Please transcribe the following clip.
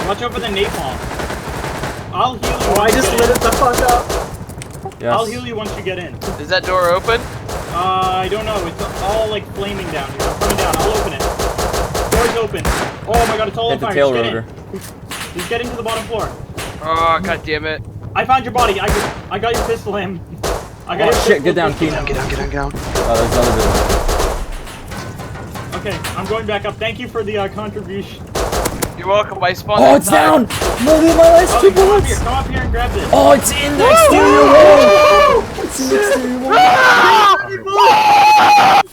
Watch out for the napalm. I'll heal you. Oh, I just lit it the fuck up. Yes. I'll heal you once you get in. Is that door open? I don't know. It's all like flaming down here. I'm coming down. I'll open it. Door's open. Oh my god, it's all on Hit the fire. tail Just get rotor. in. He's getting to the bottom floor. Oh, god damn it. I found your body. I got your pistol, him. I got Oh your shit, pistol. get down, Keen. Get down. Oh, there's another bit. Okay, I'm going back up. Thank you for the contribution. You're welcome. I spawned Oh, it's inside. down! No, dude, my last two bullets! Come up here and grab this. Oh, it's in the exterior wall! It's in the exterior wall!